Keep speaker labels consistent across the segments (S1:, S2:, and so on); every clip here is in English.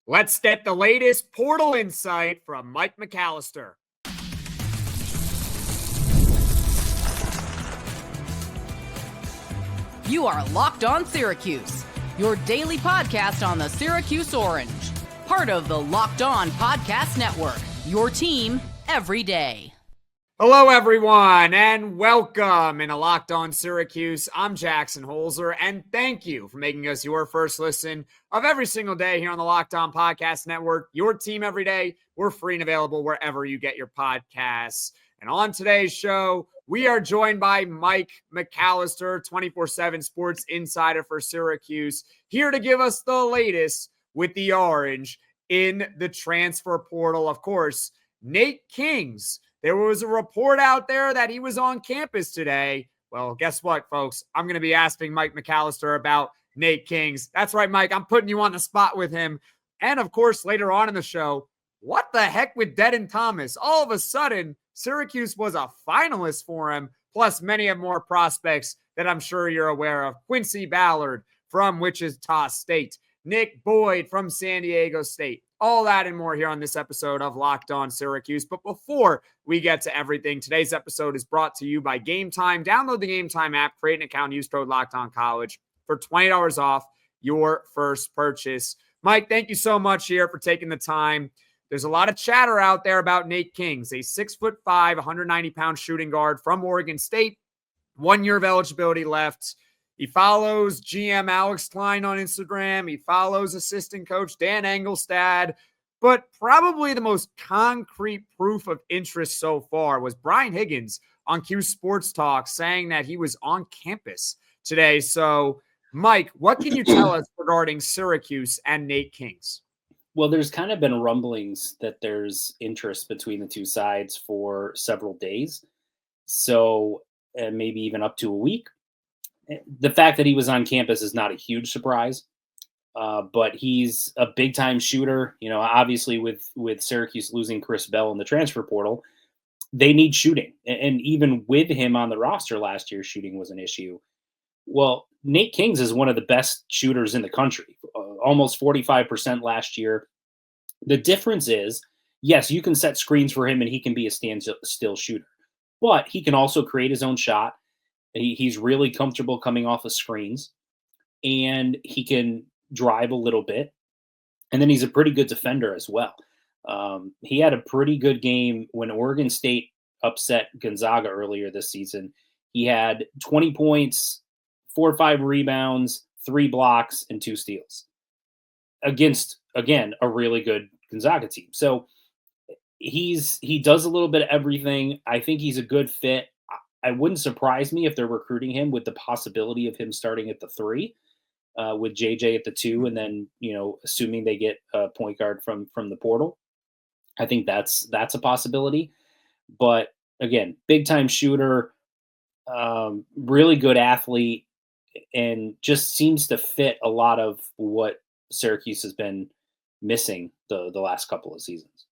S1: Let's get the latest portal insight from Mike McAllister.
S2: You are Locked On Syracuse, your daily podcast on the Syracuse Orange. Part of the Locked On Podcast Network, your team every day.
S1: Hello, everyone, and welcome into Locked On Syracuse. I'm Jackson Holzer, and thank you for making us your first listen of every single day here on the Locked On Podcast Network, your team every day. We're free and available wherever you get your podcasts. And on today's show, we are joined by Mike McAllister, 24/7 sports insider for Syracuse, here to give us the latest with the Orange in the transfer portal. Of course, Nate Kingz. There was a report out there that he was on campus today. Well, guess what, folks? I'm going to be asking Mike McAllister about Nate Kingz. That's right, Mike. I'm putting you on the spot with him. And, of course, later on in the show, what the heck with Dedan Thomas? All of a sudden, Syracuse was a finalist for him, plus many of more prospects that I'm sure you're aware of. Quincy Ballard from Wichita State. Nick Boyd from San Diego State. All that and more here on this episode of Locked On Syracuse. But before we get to everything, today's episode is brought to you by Game Time. Download the Game Time app, create an account, use code LOCKEDONCollege for $20 off your first purchase. Mike, thank you so much here for taking the time. There's a lot of chatter out there about Nate Kingz, a 6'5", 190-pound shooting guard from Oregon State. 1 year of eligibility left. He follows GM Alex Klein on Instagram. He follows assistant coach Dan Engelstad. But probably the most concrete proof of interest so far was Brian Higgins on Q Sports Talk saying that he was on campus today. So, Mike, what can you tell us regarding Syracuse and Nate Kingz?
S3: Well, there's kind of been rumblings that there's interest between the two sides for several days. So maybe even up to a week. The fact that he was on campus is not a huge surprise, but he's a big-time shooter. You know, obviously with Syracuse losing Chris Bell in the transfer portal, they need shooting. And even with him on the roster last year, shooting was an issue. Well, Nate Kingz is one of the best shooters in the country, almost 45% last year. The difference is, yes, you can set screens for him and he can be a standstill shooter, but he can also create his own shot. He's really comfortable coming off of screens, and he can drive a little bit. And then he's a pretty good defender as well. He had a pretty good game when Oregon State upset Gonzaga earlier this season. He had 20 points, 4 or 5 rebounds, 3 blocks, and 2 steals against, again, a really good Gonzaga team. So he does a little bit of everything. I think he's a good fit. I wouldn't surprise me if they're recruiting him with the possibility of him starting at the 3, with JJ at the 2, and then, you know, assuming they get a point guard from the portal. I think that's a possibility. But again, big time shooter, really good athlete, and just seems to fit a lot of what Syracuse has been missing the last couple of seasons.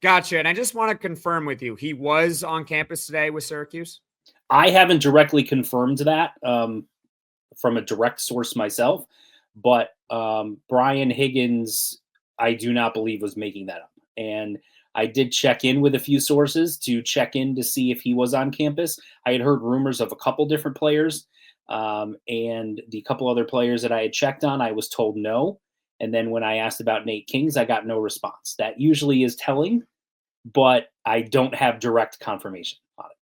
S1: Gotcha. And I just want to confirm with you, he was on campus today with Syracuse?
S3: I haven't directly confirmed that from a direct source myself, but Brian Higgins, I do not believe, was making that up. And I did check in with a few sources to check in to see if he was on campus. I had heard rumors of a couple different players, and the couple other players that I had checked on, I was told no. And then when I asked about Nate Kingz, I got no response. That usually is telling, but I don't have direct confirmation on it.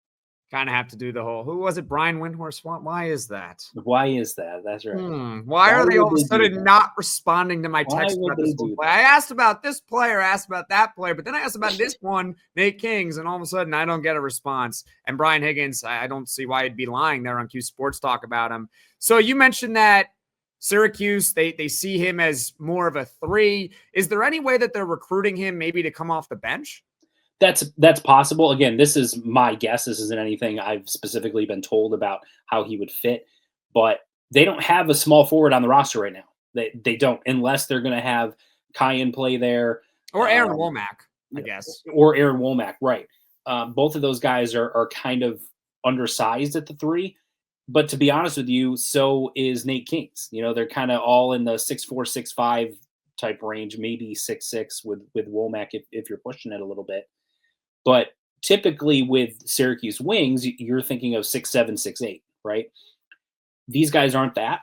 S1: Kind of have to do the whole, who was it, Brian Windhorst? Why is that?
S3: Why is that? That's right.
S1: Why are they all of a sudden not responding to my text about this play? I asked about this player, I asked about that player, but then I asked about this one, Nate Kingz, and all of a sudden I don't get a response. And Brian Higgins, I don't see why he'd be lying there on Q Sports Talk about him. So you mentioned that Syracuse, they see him as more of a 3. Is there any way that they're recruiting him maybe to come off the bench?
S3: That's possible. Again, this is my guess. This isn't anything I've specifically been told about how he would fit, but they don't have a small forward on the roster right now. They don't, unless they're going to have Kyan play there.
S1: Or Aaron Womack, I guess.
S3: Or Aaron Womack, right. Both of those guys are kind of undersized at the 3. But to be honest with you, so is Nate Kingz. You know, they're kind of all in the 6'4", 6'5", type range, maybe 6'6" with Womack if you're pushing it a little bit. But typically with Syracuse wings, you're thinking of 6'7", 6'8", right? These guys aren't that.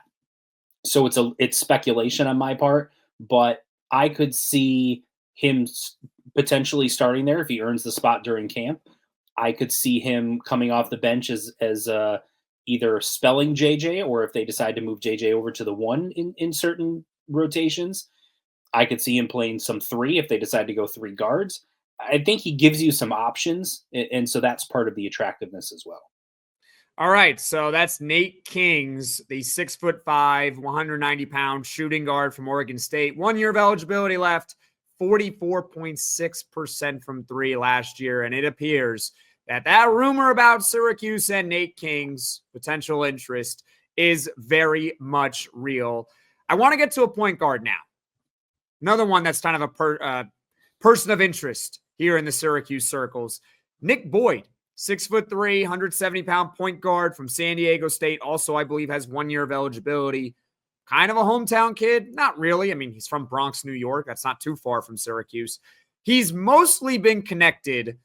S3: So it's speculation on my part, but I could see him potentially starting there if he earns the spot during camp. I could see him coming off the bench as either spelling JJ, or if they decide to move JJ over to the 1 in certain rotations, I could see him playing some 3 if they decide to go 3 guards. I think he gives you some options, and so that's part of the attractiveness as well.
S1: All right, so that's Nate Kingz, the 6'5", 190-pound shooting guard from Oregon State. 1 year of eligibility left, 44.6% from 3 last year, and it appears that rumor about Syracuse and Nate Kingz' potential interest is very much real. I want to get to a point guard now. Another one that's kind of a person of interest here in the Syracuse circles. Nick Boyd, 6'3", 170-pound point guard from San Diego State. Also, I believe, has 1 year of eligibility. Kind of a hometown kid. Not really. I mean, he's from Bronx, New York. That's not too far from Syracuse. He's mostly been connected,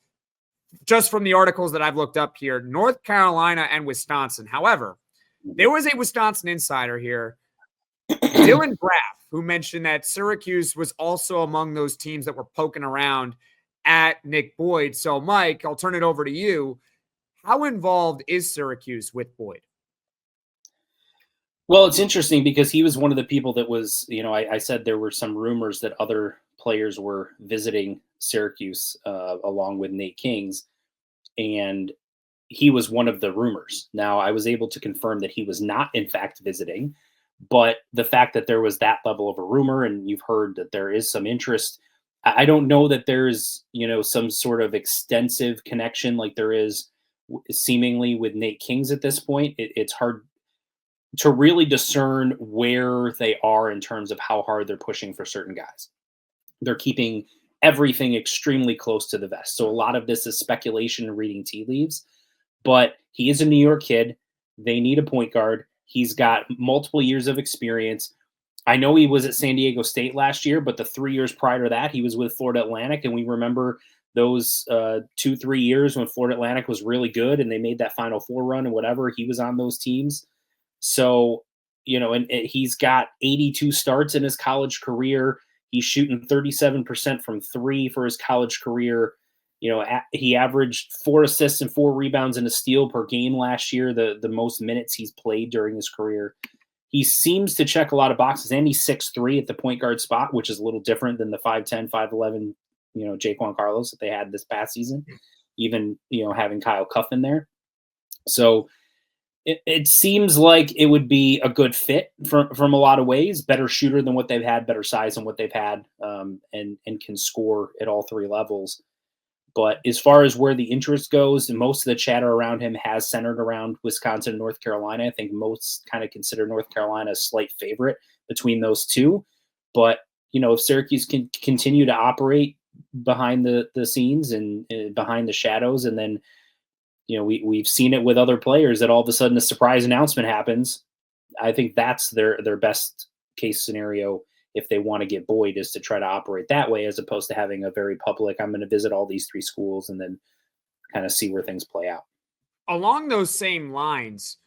S1: just from the articles that I've looked up here, North Carolina and Wisconsin. However, there was a Wisconsin insider here, Dylan Graff, who mentioned that Syracuse was also among those teams that were poking around at Nick Boyd. So, Mike, I'll turn it over to you. How involved is Syracuse with Boyd?
S3: Well, it's interesting because he was one of the people that was, I said there were some rumors that other players were visiting Syracuse along with Nate Kingz, and he was one of the rumors. Now, I was able to confirm that he was not, in fact, visiting, but the fact that there was that level of a rumor, and you've heard that there is some interest, I don't know that there's, some sort of extensive connection like there is seemingly with Nate Kingz at this point. It's hard to really discern where they are in terms of how hard they're pushing for certain guys. They're keeping everything extremely close to the vest. So a lot of this is speculation and reading tea leaves, but he is a New York kid. They need a point guard. He's got multiple years of experience. I know he was at San Diego State last year, but the 3 years prior to that, he was with Florida Atlantic. And we remember those 2-3 years when Florida Atlantic was really good and they made that Final Four run and whatever. He was on those teams. So, and he's got 82 starts in his college career. He's shooting 37% from 3 for his college career. He averaged 4 assists and 4 rebounds and a steal per game last year, the most minutes he's played during his career. He seems to check a lot of boxes, and he's 6'3" at the point guard spot, which is a little different than the 5'10", 5'11", Jaquan Carlos that they had this past season, even, having Kyle Cuff in there. So it seems like it would be a good fit from a lot of ways, better shooter than what they've had, better size than what they've had, and can score at all 3 levels. But as far as where the interest goes, most of the chatter around him has centered around Wisconsin and North Carolina. I think most kind of consider North Carolina a slight favorite between those two. But, if Syracuse can continue to operate behind the scenes and behind the shadows, and then, we've seen it with other players that all of a sudden a surprise announcement happens. I think that's their best case scenario if they want to get Boyd, is to try to operate that way, as opposed to having a very public, I'm going to visit all these 3 schools and then kind of see where things play out.
S1: Along those same lines,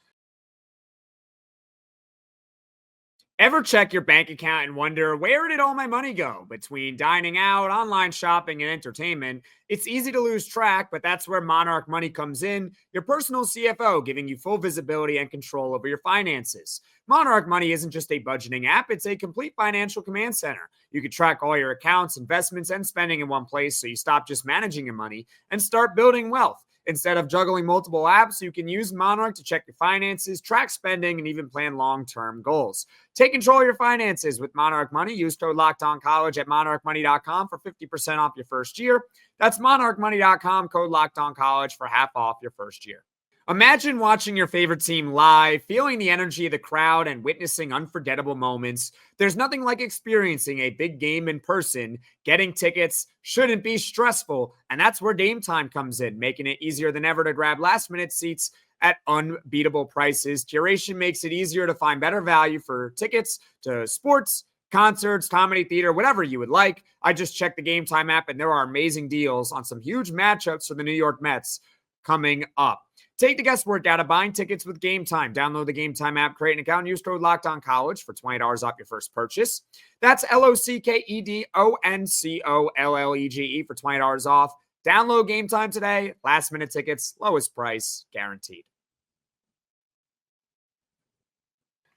S1: ever check your bank account and wonder, where did all my money go? Between dining out, online shopping, and entertainment, it's easy to lose track, but that's where Monarch Money comes in, your personal CFO, giving you full visibility and control over your finances. Monarch Money isn't just a budgeting app, it's a complete financial command center. You can track all your accounts, investments, and spending in one place, so you stop just managing your money and start building wealth. Instead of juggling multiple apps, you can use Monarch to check your finances, track spending, and even plan long-term goals. Take control of your finances with Monarch Money. Use code LOCKEDONCollege at monarchmoney.com for 50% off your first year. That's monarchmoney.com, code LOCKEDONCollege for half off your first year. Imagine watching your favorite team live, feeling the energy of the crowd, and witnessing unforgettable moments. There's nothing like experiencing a big game in person. Getting tickets shouldn't be stressful, and that's where Game Time comes in, making it easier than ever to grab last-minute seats at unbeatable prices. Curation makes it easier to find better value for tickets to sports, concerts, comedy, theater, whatever you would like. I just checked the Game Time app, and there are amazing deals on some huge matchups for the New York Mets coming up. Take the guesswork out of buying tickets with Game Time. Download the Game Time app, create an account, and use code LOCKEDONCollege for $20 off your first purchase. That's LOCKEDONCOLLEGE for $20 off. Download Game Time today. Last minute tickets, lowest price guaranteed.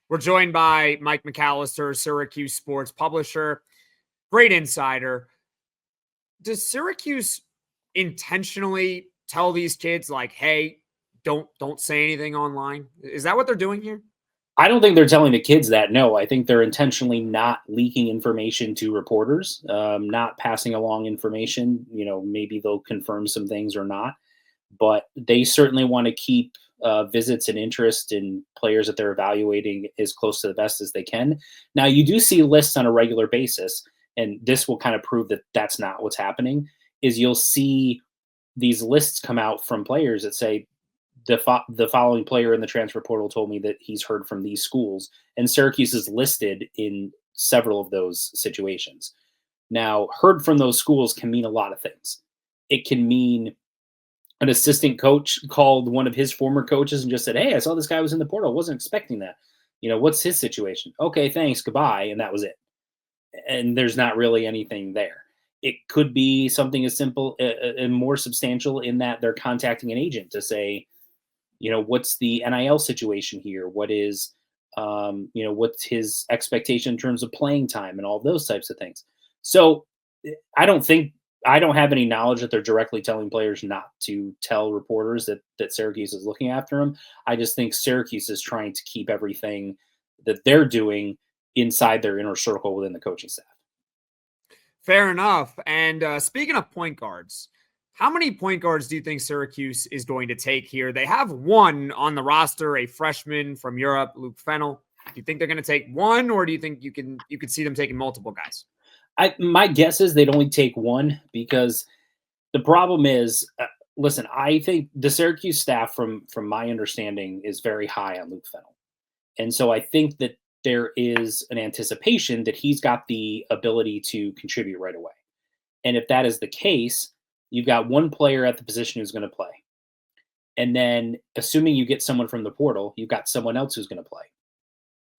S1: We're joined by Mike McAllister, Syracuse sports publisher, great insider. Does Syracuse intentionally tell these kids like, hey, don't say anything online? Is that what they're doing here?
S3: I don't think they're telling the kids that. No, I think they're intentionally not leaking information to reporters, not passing along information. Maybe they'll confirm some things or not, but they certainly want to keep visits and interest in players that they're evaluating as close to the best as they can. Now, you do see lists on a regular basis, and this will kind of prove that that's not what's happening, is you'll see these lists come out from players that say, the following player in the transfer portal told me that he's heard from these schools, and Syracuse is listed in several of those situations. Now, heard from those schools can mean a lot of things. It can mean an assistant coach called one of his former coaches and just said, hey, I saw this guy was in the portal. Wasn't expecting that. What's his situation? Okay, thanks, goodbye. And that was it. And there's not really anything there. It could be something as simple and more substantial in that they're contacting an agent to say, what's the NIL situation here? What is, what's his expectation in terms of playing time and all those types of things. So I don't have any knowledge that they're directly telling players not to tell reporters that Syracuse is looking after them. I just think Syracuse is trying to keep everything that they're doing inside their inner circle within the coaching staff.
S1: Fair enough. And speaking of point guards, how many point guards do you think Syracuse is going to take here? They have one on the roster, a freshman from Europe, Luke Fennell. Do you think they're going to take one, or do you think you could see them taking multiple guys?
S3: My guess is they'd only take one, because the problem is, listen, I think the Syracuse staff, from my understanding, is very high on Luke Fennell. And so I think that there is an anticipation that he's got the ability to contribute right away. And if that is the case, you've got one player at the position who's going to play. And then, assuming you get someone from the portal, you've got someone else who's going to play.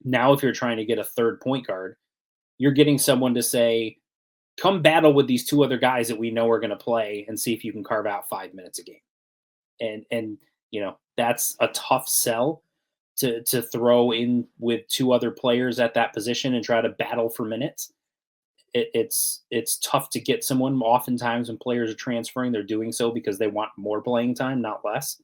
S3: Now, if you're trying to get a third point guard, you're getting someone to say, come battle with these two other guys that we know are going to play and see if you can carve out 5 minutes a game. And that's a tough sell to throw in with two other players at that position and try to battle for minutes. It's tough to get someone. Oftentimes when players are transferring, they're doing so because they want more playing time, not less.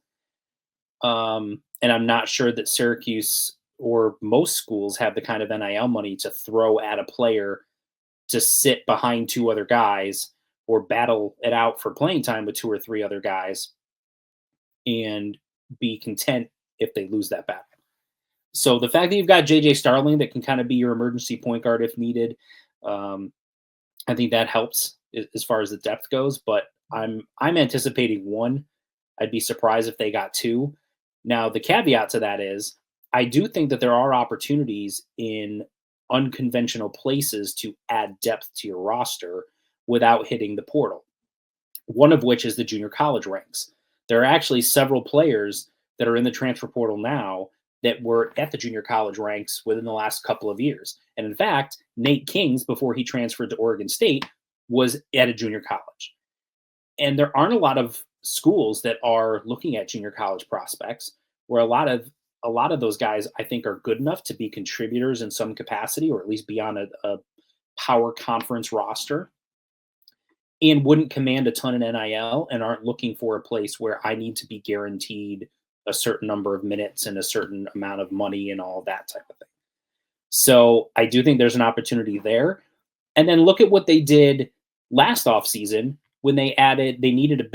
S3: And I'm not sure that Syracuse or most schools have the kind of NIL money to throw at a player to sit behind two other guys or battle it out for playing time with two or three other guys and be content if they lose that battle. So the fact that you've got JJ Starling that can kind of be your emergency point guard if needed, I think that helps as far as the depth goes, but I'm anticipating one. I'd be surprised if they got two. Now, the caveat to that is I do think that there are opportunities in unconventional places to add depth to your roster without hitting the portal, one of which is the junior college ranks. There are actually several players that are in the transfer portal now that were at the junior college ranks within the last couple of years. And in fact, Nate Kingz, before he transferred to Oregon State, was at a junior college. And there aren't a lot of schools that are looking at junior college prospects, where a lot of those guys, I think, are good enough to be contributors in some capacity, or at least be on a power conference roster, and wouldn't command a ton in NIL and aren't looking for a place where I need to be guaranteed a certain number of minutes and a certain amount of money and all that type of thing. So I do think there's an opportunity there. And then look at what they did last offseason when they needed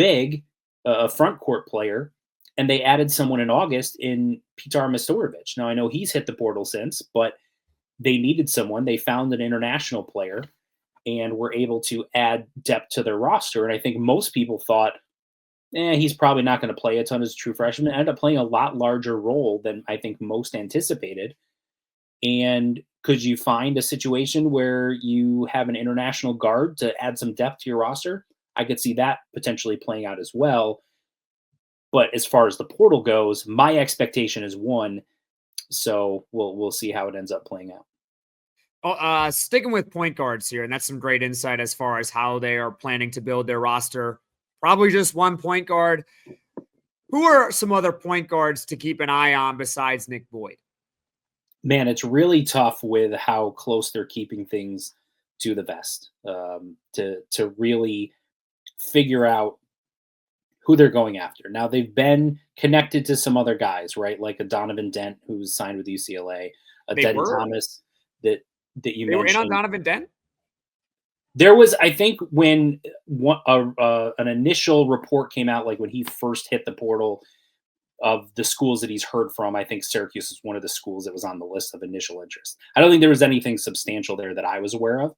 S3: a front court player, and they added someone in August in Petar Majstorovic. Now, I know he's hit the portal since, but they needed someone. They found an international player and were able to add depth to their roster. And I think most people thought, he's probably not going to play a ton as a true freshman. Ended up playing a lot larger role than I think most anticipated. And Could you find a situation where you have an international guard to add some depth to your roster? I could see that potentially playing out as well. But as far as the portal goes, my expectation is 1. So we'll see how it ends up playing out.
S1: Sticking with point guards here, and that's some great insight as far as how they are planning to build their roster. Probably just one point guard. Who are some other point guards to keep an eye on besides Nick Boyd?
S3: Man, it's really tough with how close they're keeping things to the vest to really figure out who they're going after. Now, they've been connected to some other guys, right? Like a Donovan Dent, who's signed with UCLA, a Dedan Thomas that you mentioned.
S1: They were in on Donovan Dent?
S3: There was, I think, when an initial report came out, like when he first hit the portal of the schools that he's heard from, I think Syracuse is one of the schools that was on the list of initial interest. I don't think there was anything substantial there that I was aware of.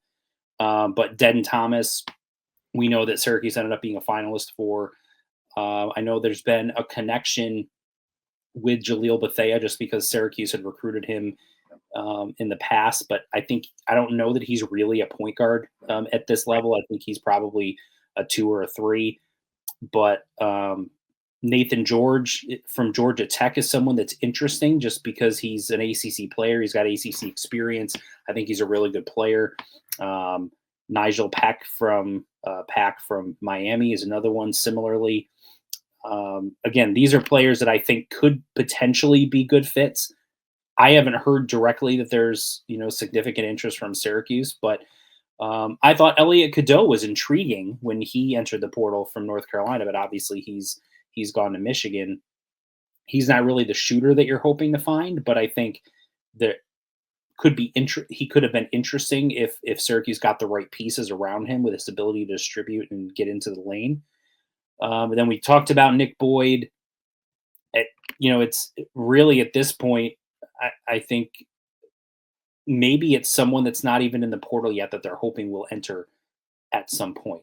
S3: But Dedan Thomas, we know that Syracuse ended up being a finalist for. I know there's been a connection with Jaleel Bethea just because Syracuse had recruited him in the past, but I don't know that he's really a point guard at this level. I think he's probably a 2 or a 3, but Nathan George from Georgia Tech is someone that's interesting just because he's an ACC player. He's got ACC experience. I think he's a really good player. Nigel Pack from Miami is another one similarly. Again, these are players that I think could potentially be good fits. I haven't heard directly that there's, significant interest from Syracuse, but I thought Elliot Cadeau was intriguing when he entered the portal from North Carolina, but obviously he's gone to Michigan. He's not really the shooter that you're hoping to find, but I think that he could have been interesting if Syracuse got the right pieces around him with his ability to distribute and get into the lane. And then we talked about Nick Boyd. It's really at this point, I think maybe it's someone that's not even in the portal yet that they're hoping will enter at some point.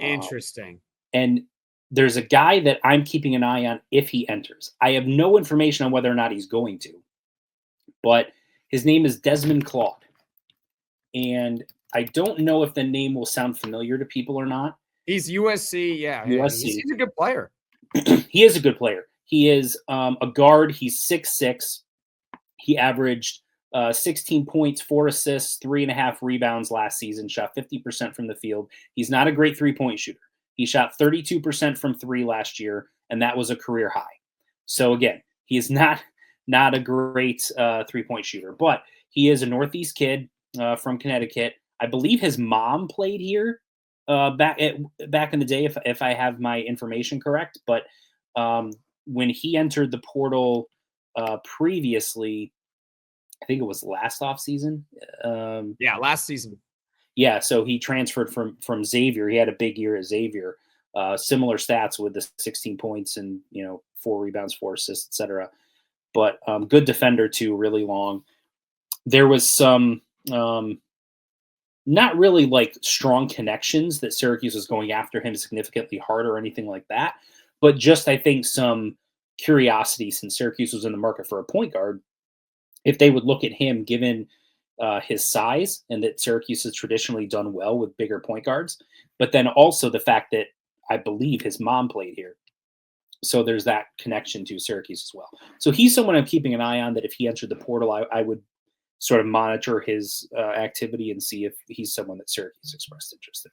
S1: Interesting.
S3: And there's a guy that I'm keeping an eye on if he enters. I have no information on whether or not he's going to, but his name is Desmond Claude. And I don't know if the name will sound familiar to people or not.
S1: He's USC, yeah.
S3: USC.
S1: He's a good player.
S3: He is a good player. He is a guard. He's 6'6". He averaged 16 points, 4 assists, 3.5 rebounds last season, shot 50% from the field. He's not a great three-point shooter. He shot 32% from 3 last year, and that was a career high. So again, he is not a great three-point shooter, but he is a Northeast kid from Connecticut. I believe his mom played here back in the day, if I have my information correct. But when he entered the portal previously, I think it was last offseason.
S1: Last season.
S3: Yeah, so he transferred from Xavier. He had a big year at Xavier. Similar stats with the 16 points and 4 rebounds, 4 assists, etc. But good defender too, really long. There was some not really like strong connections that Syracuse was going after him significantly hard or anything like that, but just I think some curiosity since Syracuse was in the market for a point guard, if they would look at him given his size and that Syracuse has traditionally done well with bigger point guards, but then also the fact that I believe his mom played here. So there's that connection to Syracuse as well. So he's someone I'm keeping an eye on that if he entered the portal, I would sort of monitor his activity and see if he's someone that Syracuse expressed interest in.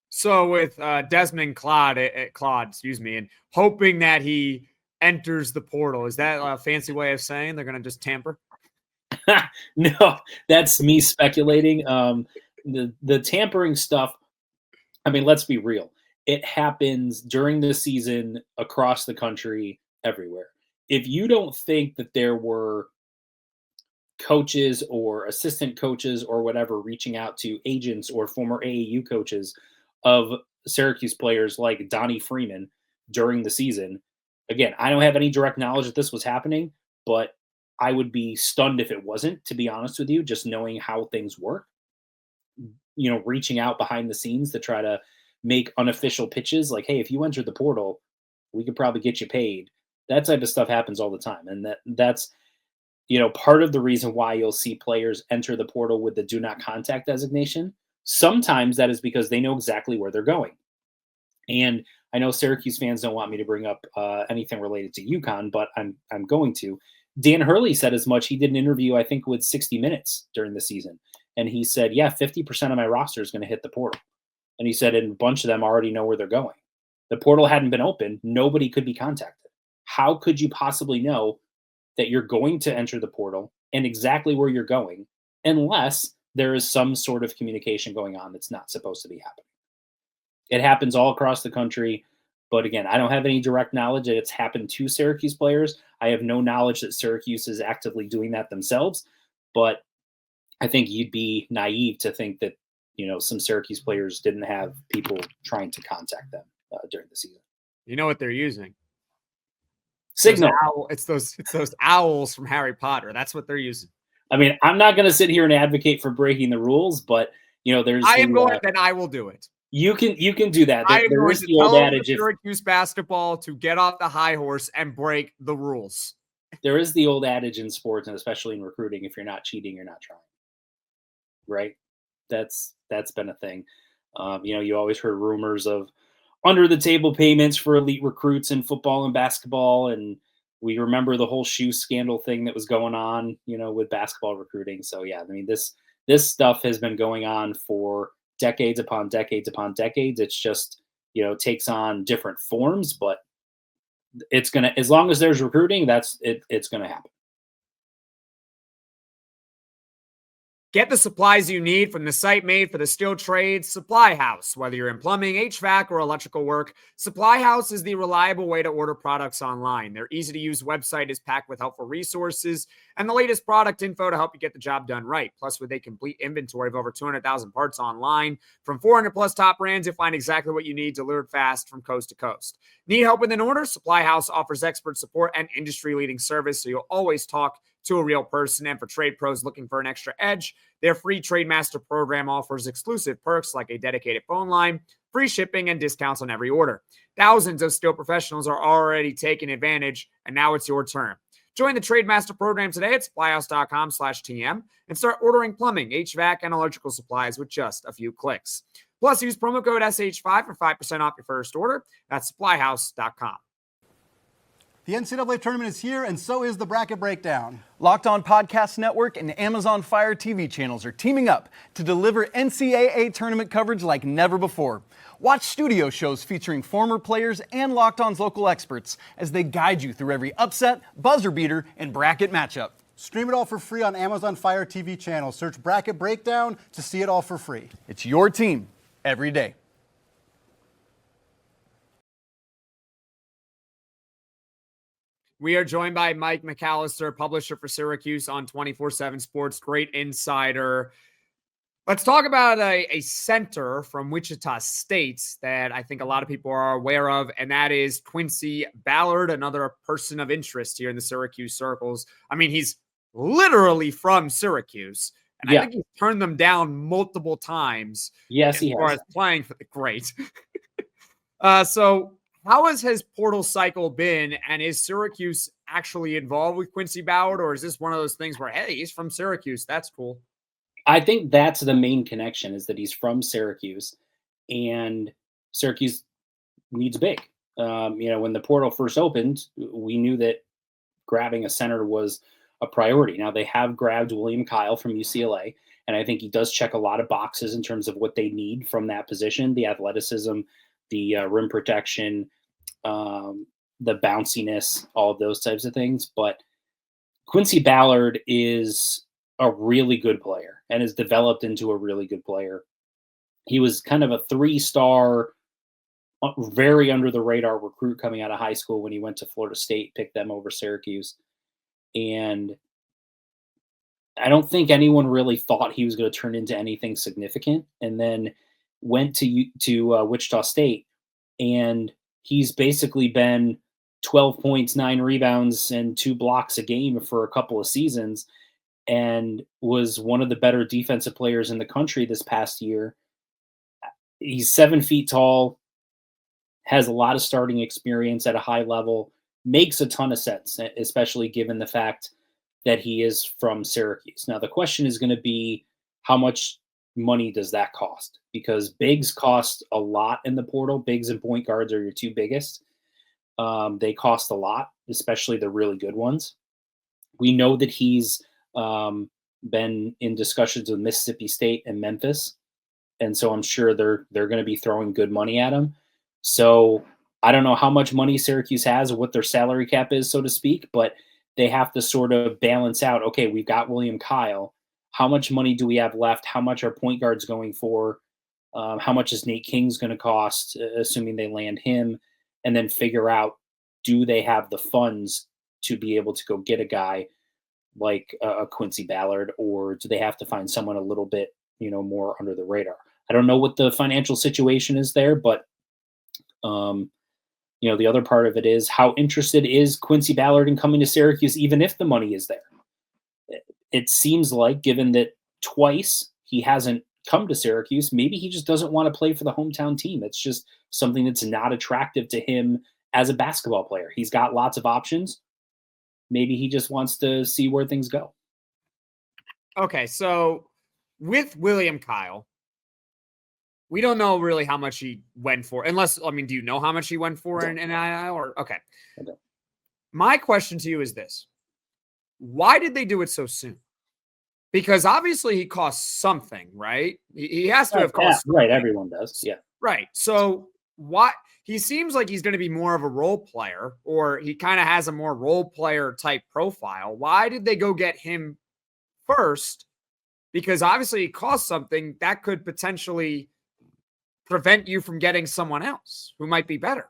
S1: So with Desmond Claude, and hoping that he enters the portal, is that a fancy way of saying they're going to just tamper?
S3: No, that's me speculating. The tampering stuff, I mean, let's be real. It happens during the season across the country, everywhere. If you don't think that there were coaches or assistant coaches or whatever reaching out to agents or former AAU coaches of Syracuse players like Donnie Freeman during the season, again, I don't have any direct knowledge that this was happening, but I would be stunned if it wasn't, to be honest with you, just knowing how things work. Reaching out behind the scenes to try to make unofficial pitches like, hey, if you entered the portal, we could probably get you paid. That type of stuff happens all the time. And that's part of the reason why you'll see players enter the portal with the do not contact designation, sometimes that is because they know exactly where they're going. And I know Syracuse fans don't want me to bring up anything related to UConn, but I'm going to. Dan Hurley said as much. He did an interview, I think, with 60 Minutes during the season. And he said, yeah, 50% of my roster is going to hit the portal. And he said, and a bunch of them already know where they're going. The portal hadn't been open. Nobody could be contacted. How could you possibly know that you're going to enter the portal and exactly where you're going unless there is some sort of communication going on that's not supposed to be happening? It happens all across the country. But again, I don't have any direct knowledge that it's happened to Syracuse players. I have no knowledge that Syracuse is actively doing that themselves. But I think you'd be naive to think that, some Syracuse players didn't have people trying to contact them during the season.
S1: You know what they're using?
S3: Signal.
S1: It's those owls from Harry Potter. That's what they're using.
S3: I mean, I'm not going to sit here and advocate for breaking the rules, but there's.
S1: Then I will do it.
S3: You can do that.
S1: I am going to tell Syracuse basketball to get off the high horse and break the rules.
S3: There is the old adage in sports, and especially in recruiting: if you're not cheating, you're not trying. Right? That's been a thing. You always heard rumors of under the table payments for elite recruits in football and basketball, and we remember the whole shoe scandal thing that was going on, with basketball recruiting. So yeah, I mean this stuff has been going on for decades upon decades upon decades. It's just, takes on different forms, but it's going to, as long as there's recruiting, it's going to happen.
S1: Get the supplies you need from the site made for the skilled trades, Supply House. Whether you're in plumbing, HVAC, or electrical work, Supply House is the reliable way to order products online. Their easy-to-use website is packed with helpful resources and the latest product info to help you get the job done right. Plus, with a complete inventory of over 200,000 parts online from 400-plus top brands, you'll find exactly what you need delivered fast from coast to coast. Need help with an order? Supply House offers expert support and industry-leading service, so you'll always talk to a real person. And for trade pros looking for an extra edge, their free Trade Master program offers exclusive perks like a dedicated phone line, free shipping, and discounts on every order. Thousands of steel professionals are already taking advantage, and now it's your turn. Join the Trade Master program today at supplyhouse.com/TM and start ordering plumbing, HVAC, and electrical supplies with just a few clicks. Plus, use promo code SH5 for 5% off your first order. That's supplyhouse.com.
S4: The NCAA tournament is here, and so is the bracket breakdown.
S5: Locked On Podcast Network and Amazon Fire TV channels are teaming up to deliver NCAA tournament coverage like never before. Watch studio shows featuring former players and Locked On's local experts as they guide you through every upset, buzzer beater, and bracket matchup.
S4: Stream it all for free on Amazon Fire TV channel. Search Bracket Breakdown to see it all for free.
S5: It's your team every day.
S1: We are joined by Mike McAllister, publisher for Syracuse on 24/7 Sports, great insider. Let's talk about a center from Wichita State that I think a lot of people are aware of, and that is Quincy Ballard, another person of interest here in the Syracuse circles. I mean, he's literally from Syracuse, and I think he's turned them down multiple times.
S3: Yes, he has.
S1: As playing for the great. So how has his portal cycle been, and is Syracuse actually involved with Quincy Ballard, or is this one of those things where, hey, he's from Syracuse, that's cool?
S3: I think that's the main connection, is that he's from Syracuse, and Syracuse needs big. When the portal first opened, we knew that grabbing a center was a priority. Now, they have grabbed William Kyle from UCLA, and I think he does check a lot of boxes in terms of what they need from that position, the athleticism, the rim protection, the bounciness, all of those types of things. But Quincy Ballard is a really good player and has developed into a really good player. He was kind of a 3-star, very under the radar recruit coming out of high school when he went to Florida State, picked them over Syracuse. And I don't think anyone really thought he was going to turn into anything significant, and then went to Wichita State, and he's basically been 12 points, 9 rebounds, and 2 blocks a game for a couple of seasons, and was one of the better defensive players in the country this past year. He's 7 feet tall, has a lot of starting experience at a high level, makes a ton of sense, especially given the fact that he is from Syracuse. Now, the question is going to be, how much money does that cost? Because bigs cost a lot in the portal. Bigs and point guards are your two biggest. They cost a lot, especially the really good ones. We know that he's been in discussions with Mississippi State and Memphis, and so I'm sure they're going to be throwing good money at him. So I don't know how much money Syracuse has or what their salary cap is, so to speak, but they have to sort of balance out, okay, we've got William Kyle. How much money do we have left? How much are point guards going for? How much is Nate Kingz going to cost, assuming they land him? And then figure out, do they have the funds to be able to go get a guy like a Quincy Ballard, or do they have to find someone a little bit, more under the radar? I don't know what the financial situation is there, but the other part of it is, how interested is Quincy Ballard in coming to Syracuse, even if the money is there? It seems like, given that twice he hasn't come to Syracuse, maybe he just doesn't want to play for the hometown team. It's just something that's not attractive to him as a basketball player. He's got lots of options. Maybe he just wants to see where things go. Okay, so with William Kyle, we don't know really how much he went for, do you know how much he went for in NIL? Or okay. My question to you is this. Why did they do it so soon? Because obviously he costs something, right? He has to have cost something. Right, everyone does, yeah.
S1: Right, so why? He seems like he's going to be more of a role player, or he kind of has a more role player type profile. Why did they go get him first? Because obviously he costs something that could potentially prevent you from getting someone else who might be better.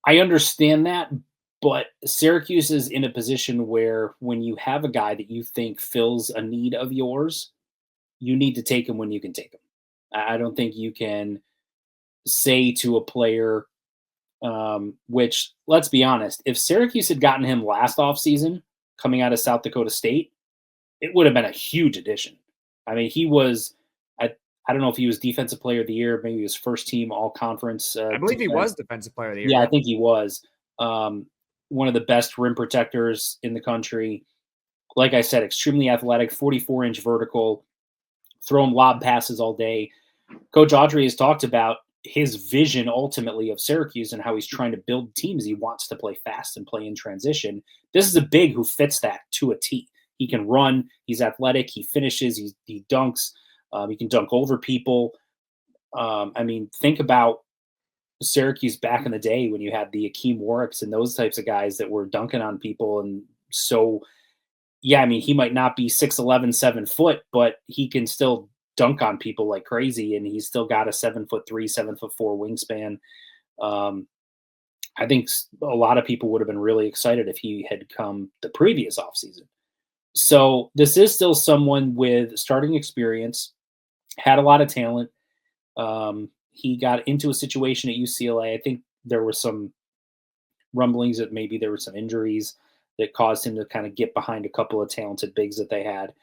S3: I understand that, but Syracuse is in a position where when you have a guy that you think fills a need of yours, you need to take him when you can take him. I don't think you can say to a player, which, let's be honest, if Syracuse had gotten him last offseason coming out of South Dakota State, it would have been a huge addition. I mean, he was, I don't know if he was Defensive Player of the Year, maybe he was first team all-conference.
S1: I believe he was Defensive Player of the Year.
S3: Yeah, I think he was. One of the best rim protectors in the country. Like I said, extremely athletic, 44-inch vertical, throwing lob passes all day. Coach Autry has talked about his vision ultimately of Syracuse and how he's trying to build teams. He wants to play fast and play in transition. This is a big who fits that to a T. He can run. He's athletic. He finishes. He dunks. He can dunk over people. Think about Syracuse back in the day when you had the Akeem Warwicks and those types of guys that were dunking on people. And so, yeah, he might not be 6'11", 7 foot, but he can still dunk on people like crazy. And he's still got a 7'3", 7'4" wingspan. I think a lot of people would have been really excited if he had come the previous offseason. So this is still someone with starting experience, had a lot of talent. He got into a situation at UCLA. I think there were some rumblings that maybe there were some injuries that caused him to kind of get behind a couple of talented bigs that they had,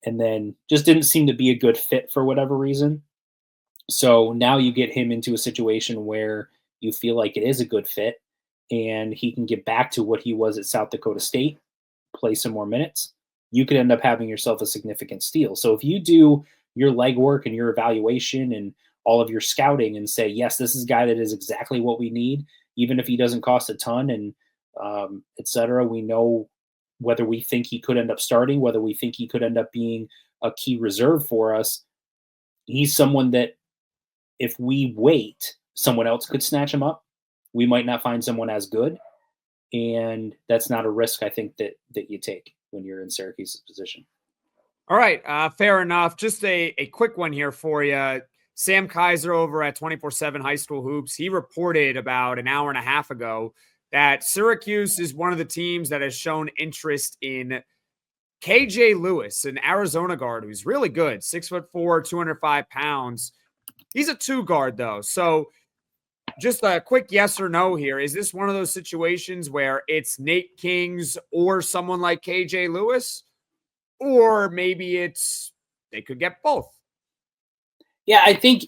S3: and then just didn't seem to be a good fit for whatever reason. So now you get him into a situation where you feel like it is a good fit and he can get back to what he was at South Dakota State, play some more minutes. You could end up having yourself a significant steal. So if you do your legwork and your evaluation and all of your scouting and say, yes, this is a guy that is exactly what we need, even if he doesn't cost a ton and et cetera, we know whether we think he could end up starting, whether we think he could end up being a key reserve for us. He's someone that if we wait, someone else could snatch him up. We might not find someone as good. And that's not a risk, I think, that you take when you're in Syracuse's position.
S1: All right, fair enough. Just a quick one here for you. Sam Kaiser over at 24/7 High School Hoops, he reported about an hour and a half ago that Syracuse is one of the teams that has shown interest in KJ Lewis, an Arizona guard who's really good, 6'4", 205 pounds. He's a 2 guard, though. So just a quick yes or no here. Is this one of those situations where it's Nate Kingz or someone like KJ Lewis? Or maybe they could get both.
S3: Yeah, I think,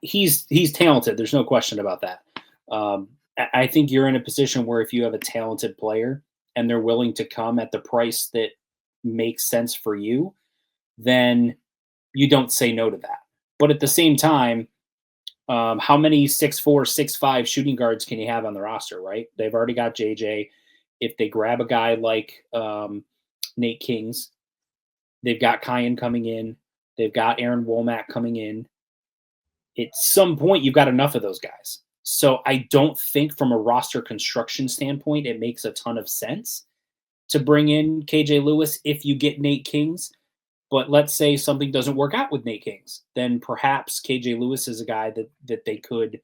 S3: he's talented. There's no question about that. I think you're in a position where if you have a talented player and they're willing to come at the price that makes sense for you, then you don't say no to that. But at the same time, how many 6'4", 6'5" shooting guards can you have on the roster, right? They've already got JJ. If they grab a guy like Nate Kingz, they've got Kyan coming in. They've got Aaron Womack coming in. At some point, you've got enough of those guys. So I don't think from a roster construction standpoint, it makes a ton of sense to bring in KJ Lewis if you get Nate Kingz. But let's say something doesn't work out with Nate Kingz, then perhaps KJ Lewis is a guy that they could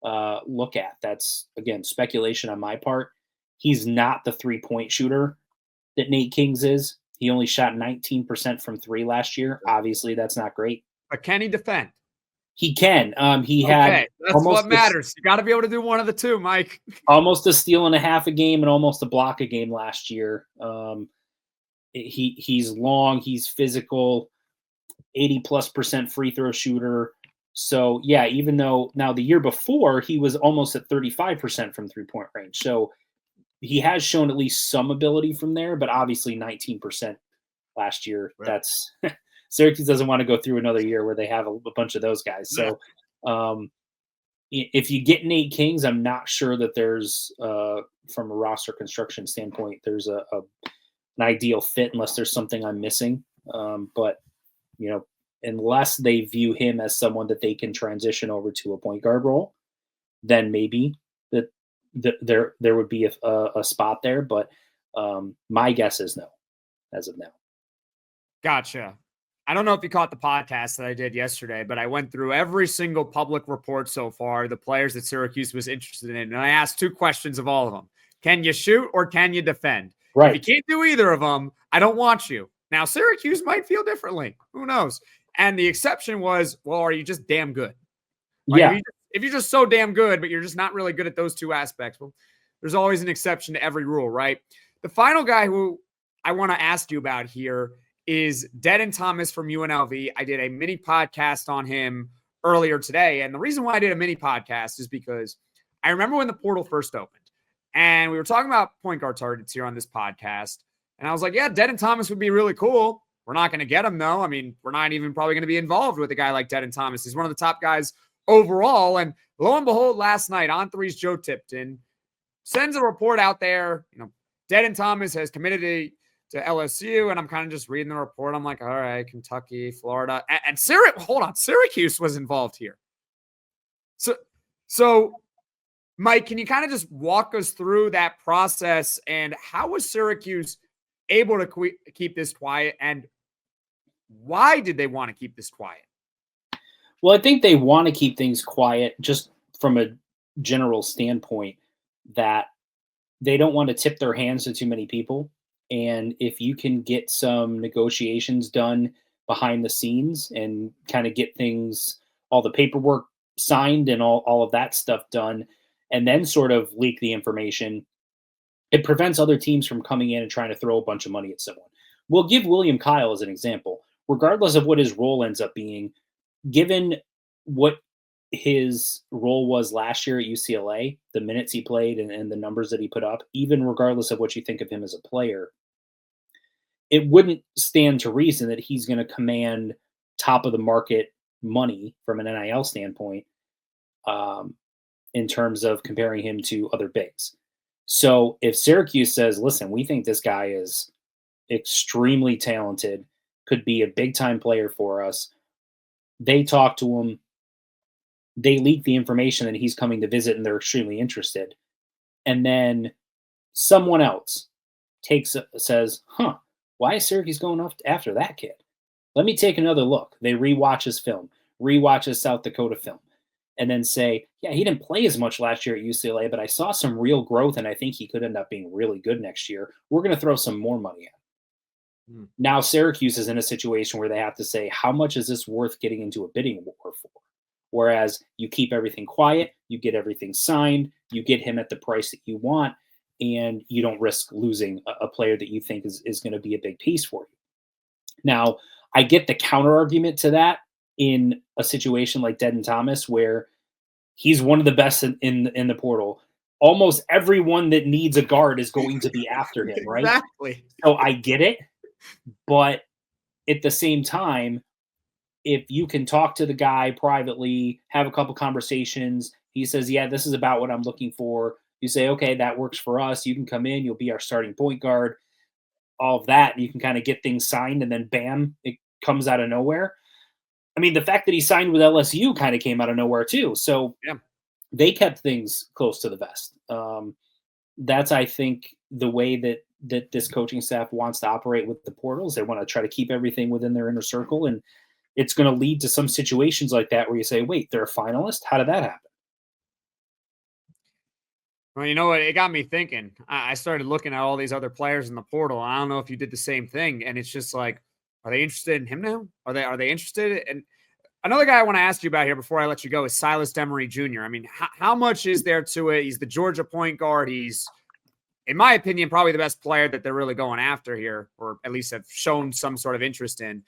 S3: look at. That's, again, speculation on my part. He's not the three-point shooter that Nate Kingz is. He only shot 19% from three last year. Obviously, that's not great.
S1: But can he defend?
S3: He can.
S1: That's what matters. You got to be able to do one of the two, Mike.
S3: Almost a steal and a half a game and almost a block a game last year. He's long, he's physical, 80+% free throw shooter. So yeah, even though now the year before he was almost at 35% from 3-point range. So he has shown at least some ability from there, but obviously 19% last year. Right. That's Syracuse doesn't want to go through another year where they have a bunch of those guys. So if you get Nate Kingz, I'm not sure that there's from a roster construction standpoint, there's an ideal fit unless there's something I'm missing. But, unless they view him as someone that they can transition over to a point guard role, then maybe that there would be a spot there. But my guess is no, as of now.
S1: Gotcha. I don't know if you caught the podcast that I did yesterday, but I went through every single public report so far, the players that Syracuse was interested in, and I asked two questions of all of them. Can you shoot or can you defend?
S3: Right.
S1: If you can't do either of them, I don't want you. Now, Syracuse might feel differently. Who knows? And the exception was, well, are you just damn good? Like,
S3: yeah.
S1: If you're just so damn good, but you're just not really good at those two aspects, well, there's always an exception to every rule, right? The final guy who I want to ask you about here is Dedan Thomas from UNLV. I did a mini podcast on him earlier today. And the reason why I did a mini podcast is because I remember when the portal first opened and we were talking about point guard targets here on this podcast. And I was like, yeah, Dedan Thomas would be really cool. We're not going to get him, though. I mean, we're not even probably going to be involved with a guy like Dedan Thomas. He's one of the top guys overall. And lo and behold, last night, On3's Joe Tipton sends a report out there. Dedan Thomas has committed to LSU, and I'm kind of just reading the report. I'm like, all right, Kentucky, Florida, and Syracuse was involved here. So, Mike, can you kind of just walk us through that process and how was Syracuse able to keep this quiet, and why did they want to keep this quiet?
S3: Well, I think they want to keep things quiet just from a general standpoint that they don't want to tip their hands to too many people. And if you can get some negotiations done behind the scenes and kind of get things, all the paperwork signed and all of that stuff done, and then sort of leak the information, it prevents other teams from coming in and trying to throw a bunch of money at someone. We'll give William Kyle as an example. Regardless of what his role ends up being, given what his role was last year at UCLA, the minutes he played and the numbers that he put up, even regardless of what you think of him as a player, it wouldn't stand to reason that he's going to command top of the market money from an NIL standpoint in terms of comparing him to other bigs. So if Syracuse says, listen, we think this guy is extremely talented, could be a big-time player for us, they talk to him, they leak the information that he's coming to visit and they're extremely interested. And then someone else says, why is Syracuse going after that kid? Let me take another look. They rewatch his film, rewatch his South Dakota film, and then say, yeah, he didn't play as much last year at UCLA, but I saw some real growth and I think he could end up being really good next year. We're going to throw some more money at him. Now Syracuse is in a situation where they have to say, how much is this worth getting into a bidding war for? Whereas you keep everything quiet, you get everything signed, you get him at the price that you want, and you don't risk losing a player that you think is going to be a big piece for you. Now, I get the counter argument to that in a situation like Dedan Thomas, where he's one of the best in the portal. almost everyone that needs a guard is going to be after him, right?
S1: Exactly.
S3: So I get it, but at the same time, if you can talk to the guy privately, have a couple conversations, he says, yeah, this is about what I'm looking for. You say, okay, that works for us. You can come in, you'll be our starting point guard, all of that. And you can kind of get things signed, and then bam, it comes out of nowhere. I mean, the fact that he signed with LSU kind of came out of nowhere too. So they kept things close to the vest. That's, I think, the way that this coaching staff wants to operate with the portals. They want to try to keep everything within their inner circle, and it's going to lead to some situations like that where you say, wait, they're a finalist? How did that happen?
S1: Well, you know what? It got me thinking. I started looking at all these other players in the portal. I don't know if you did the same thing. And it's just like, are they interested in him now? Are they interested? And another guy I want to ask you about here before I let you go is Silas Demary Jr. I mean, how much is there to it? He's the Georgia point guard. He's, in my opinion, probably the best player that they're really going after here, or at least have shown some sort of interest in.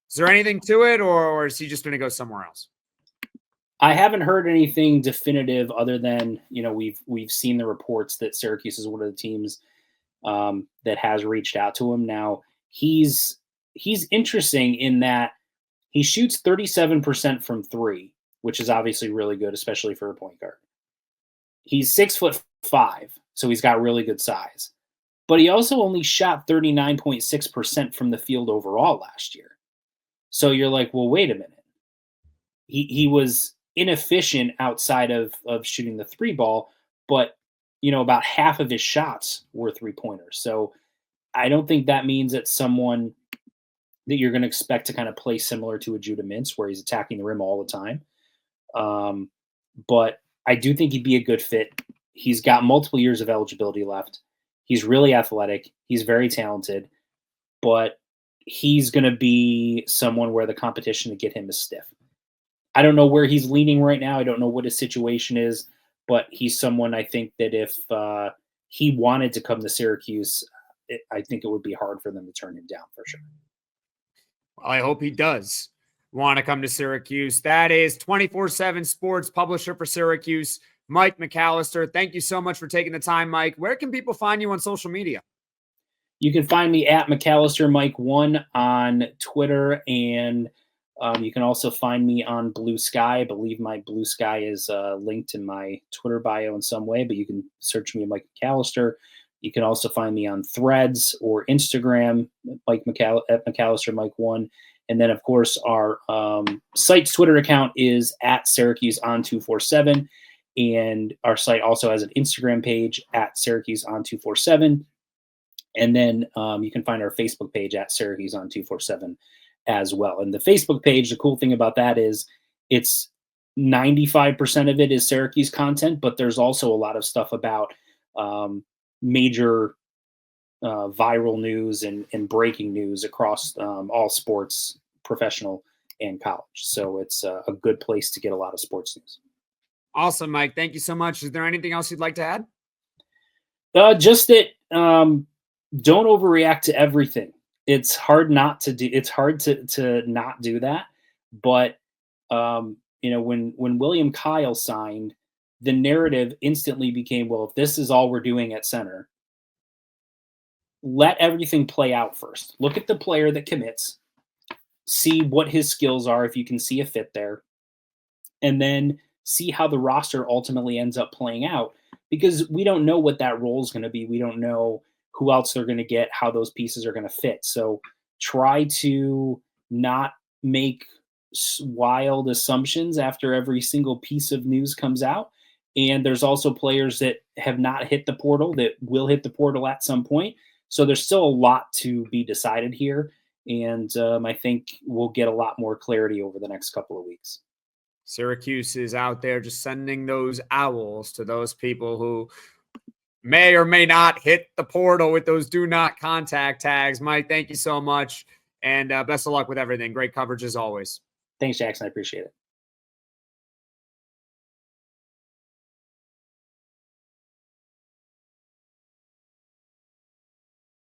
S1: Is there anything to it, or is he just going to go somewhere else?
S3: I haven't heard anything definitive other than, we've seen the reports that Syracuse is one of the teams that has reached out to him. Now, he's interesting in that he shoots 37% from three, which is obviously really good, especially for a point guard. He's 6'5", so he's got really good size. But he also only shot 39.6% from the field overall last year. So you're like, well, wait a minute. He was inefficient outside of shooting the three ball, but about half of his shots were 3-pointers. So I don't think that means that someone that you're going to expect to kind of play similar to a Judah Mintz, where he's attacking the rim all the time. But I do think he'd be a good fit. He's got multiple years of eligibility left. He's really athletic. He's very talented, but he's going to be someone where the competition to get him is stiff. I don't know where he's leaning right now. I don't know what his situation is, but he's someone I think that if he wanted to come to Syracuse, I think it would be hard for them to turn him down for sure.
S1: Well, I hope he does want to come to Syracuse. That is 24/7 Sports publisher for Syracuse, Mike McAllister. Thank you so much for taking the time, Mike. Where can people find you on social media?
S3: You can find me at McAllister Mike 1 on Twitter, and you can also find me on Blue Sky. I believe my Blue Sky is linked in my Twitter bio in some way, but you can search me at Mike McAllister. You can also find me on Threads or Instagram, at McAllister Mike 1. And then, of course, our site's Twitter account is at Syracuse on 247. And our site also has an Instagram page at Syracuse on 247. And then you can find our Facebook page at Syracuse on 247 as well. And the Facebook page, the cool thing about that is it's 95% of it is Syracuse content, but there's also a lot of stuff about major viral news and breaking news across all sports, professional and college. So it's a good place to get a lot of sports news.
S1: Awesome, Mike. Thank you so much. Is there anything else you'd like to add?
S3: Just that don't overreact to everything. It's hard not to do. It's hard to not do that. But when William Kyle signed, the narrative instantly became, well, if this is all we're doing at center, let everything play out first. Look at the player that commits, see what his skills are, if you can see a fit there, and then see how the roster ultimately ends up playing out, because we don't know what that role is going to be. We don't know who else they're going to get, how those pieces are going to fit. So try to not make wild assumptions after every single piece of news comes out. And there's also players that have not hit the portal that will hit the portal at some point. So there's still a lot to be decided here. And I think we'll get a lot more clarity over the next couple of weeks.
S1: Syracuse is out there just sending those owls to those people who may or may not hit the portal with those do not contact tags. Mike, thank you so much. And best of luck with everything. Great coverage as always.
S3: Thanks, Jackson. I appreciate it.